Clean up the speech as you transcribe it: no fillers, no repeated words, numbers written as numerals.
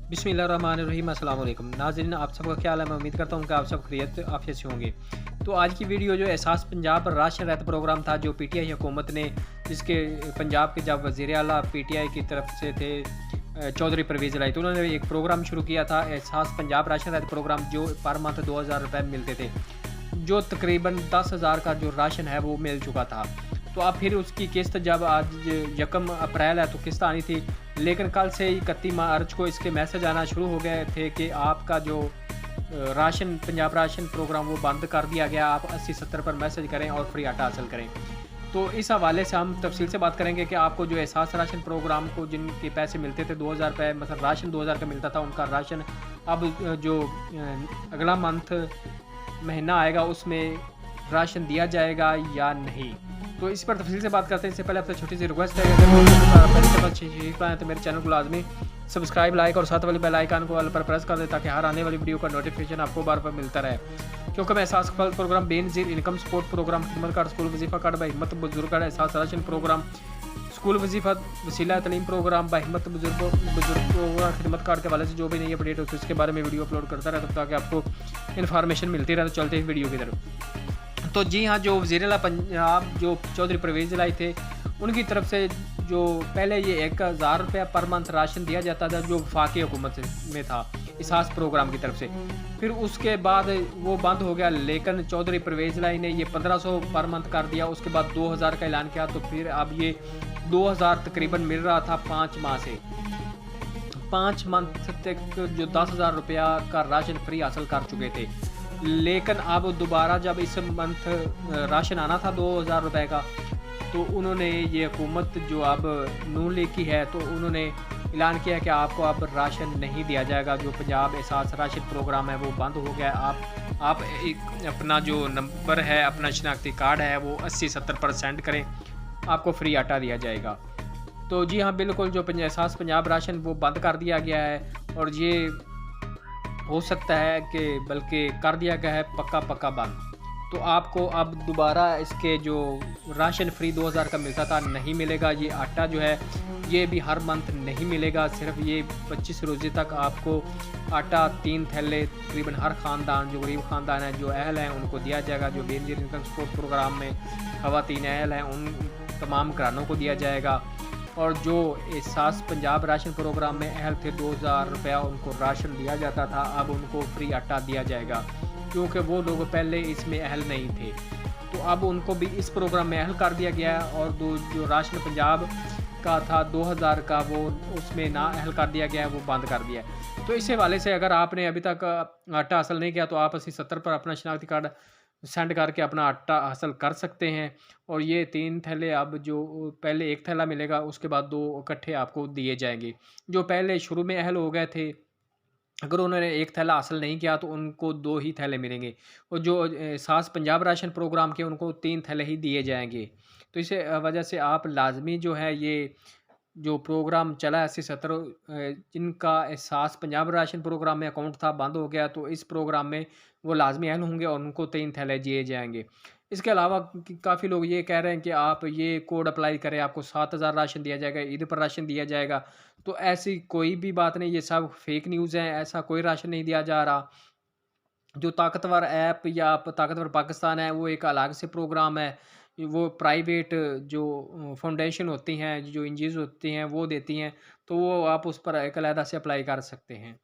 बिस्मिल्लाहिर्रहमानिर्रहीम अस्सलाम वालेकुम नाज़रीन, आप सबका क्या हाल है। मैं उम्मीद करता हूँ कि आप सब खैरियत आफियत से होंगे। तो आज की वीडियो जो एहसास पंजाब राशन रैयत प्रोग्राम था जो पीटीआई हुकूमत ने, जिसके पंजाब के जब वज़ीर आला पीटीआई की तरफ से थे चौधरी परवेज़ इलाही, तो उन्होंने एक प्रोग्राम शुरू किया था एहसास पंजाब राशन रैयत प्रोग्राम, जो पर मंथ 2000 रुपये मिलते थे, जो तकरीबन 10,000 का जो राशन है वो मिल चुका था। तो अब फिर उसकी किस्त जब आज 1 अप्रैल है तो किस्त आनी थी, लेकिन कल से 31 मार्च को इसके मैसेज आना शुरू हो गए थे कि आपका जो राशन पंजाब राशन प्रोग्राम वो बंद कर दिया गया। आप 80-70 पर मैसेज करें और फ्री आटा हासिल करें। तो इस हवाले से हम तफसील से बात करेंगे कि आपको जो एहसास राशन प्रोग्राम को जिनके पैसे मिलते थे 2000 रुपये, मतलब राशन 2000 का मिलता था, उनका राशन अब जो अगला मंथ महीना आएगा उसमें राशन दिया जाएगा या नहीं। तो इस पर तफसील से बात करते हैं। इससे पहले आपसे छोटी सी रिक्वेस्ट है, अगर पहली दफ़ा सीख पाएँ तो मेरे चैनल को लाजमी सब्सक्राइब, लाइक और साथ वाले बेल आइकन को ऑल पर प्रेस कर दें ताकि हर आने वाली वीडियो का नोटिफिकेशन आपको बार बार मिलता रहे। क्योंकि मैं एहसास programme, Benazir income support programme, Khidmat card, school Wazifa card, Bahimmat Buzurg card, एहसास राशन प्रोग्राम, स्कूल वजीफ़ा वसीला तलीम प्रोग्राम, बहिम्मत बुजुर्ग प्रोग्राम, खिदमत कार्ड के हवाले से जो भी नई अपडेट होती है उसके बारे में वीडियो अपलोड करता रहता हूँ ताकि आपको इन्फॉर्मेशन मिलती रहे। तो चलते हैं वीडियो की तरफ। तो जी हाँ, जो वज़ीर आला पंजाब जो चौधरी परवेज़ इलाही थे, उनकी तरफ से जो पहले ये 1000 रुपया पर मंथ राशन दिया जाता था जो वफाकी हुकूमत में था एहसास प्रोग्राम की तरफ से, फिर उसके बाद वो बंद हो गया। लेकिन चौधरी परवेज़ इलाही ने ये 1500 पर मंथ कर दिया। उसके बाद 2000 का ऐलान किया, तो फिर अब ये 2000 तकरीबन मिल रहा था 5 माह से। 5 मंथ तक जो 10,000 रुपया का राशन फ्री हासिल कर चुके थे। लेकिन अब दोबारा जब इस मंथ राशन आना था 2000 रुपये का, तो उन्होंने ये हुकूमत जो अब नून लीग की है, तो उन्होंने ऐलान किया कि आपको अब राशन नहीं दिया जाएगा। जो पंजाब एहसास राशन प्रोग्राम है वो बंद हो गया। आप एक अपना जो नंबर है, अपना शनाख्ती कार्ड है, वो 80-70 सेंड करें, आपको फ्री आटा दिया जाएगा। तो जी हाँ, बिल्कुल जो एहसास पंजाब राशन वो बंद कर दिया गया है, और ये हो सकता है कि बल्कि कर दिया गया है पक्का बंद। तो आपको अब दोबारा इसके जो राशन फ्री 2000 का मिलता था नहीं मिलेगा। ये आटा जो है ये भी हर मंथ नहीं मिलेगा। सिर्फ ये 25 रोज़े तक आपको आटा 3 थैले तकरीबन हर ख़ानदान, जो गरीब ख़ानदान है, जो अहल हैं, उनको दिया जाएगा। जो बेनज़ीर इनकम सपोर्ट प्रोग्राम में ख़वातीन अहल हैं, उन तमाम घरानों को दिया जाएगा। और जो एहसास पंजाब राशन प्रोग्राम में अहल थे 2000 रुपया उनको राशन दिया जाता था, अब उनको फ्री आटा दिया जाएगा क्योंकि वो लोग पहले इसमें अहल नहीं थे। तो अब उनको भी इस प्रोग्राम में अहल कर दिया गया है, और जो राशन पंजाब का था 2000 का, वो उसमें ना अहल कर दिया गया है, वो बंद कर दिया है। तो इस हवाले से अगर आपने अभी तक आटा हासिल नहीं किया तो आप 80-70 पर अपना शनाख्ती कार्ड सेंड करके अपना आटा हासिल कर सकते हैं। और ये 3 थैले अब जो पहले 1 थैला मिलेगा, उसके बाद 2 इकट्ठे आपको दिए जाएंगे। जो पहले शुरू में अहल हो गए थे, अगर उन्होंने 1 थैला हासिल नहीं किया तो उनको 2 ही थैले मिलेंगे, और जो एहसास पंजाब राशन प्रोग्राम के उनको 3 थैले ही दिए जाएंगे। तो इस वजह से आप लाजमी जो है ये जो प्रोग्राम चला 80-70 जिनका एहसास पंजाब राशन प्रोग्राम में अकाउंट था बंद हो गया, तो इस प्रोग्राम में वो लाजमी अहल होंगे और उनको 3 थैले दिए जाएंगे। इसके अलावा काफ़ी लोग ये कह रहे हैं कि आप ये कोड अप्लाई करें, आपको 7000 राशन दिया जाएगा, ईद पर राशन दिया जाएगा। तो ऐसी कोई भी बात नहीं, ये सब फेक न्यूज़ है, ऐसा कोई राशन नहीं दिया जा रहा। जो ताकतवर ऐप या ताकतवर पाकिस्तान है, वो एक अलग से प्रोग्राम है। वो प्राइवेट जो फाउंडेशन होती हैं, जो एनजीओज़ होती हैं, वो देती हैं, तो वो आप उस पर एक अलहदा से अप्लाई कर सकते हैं।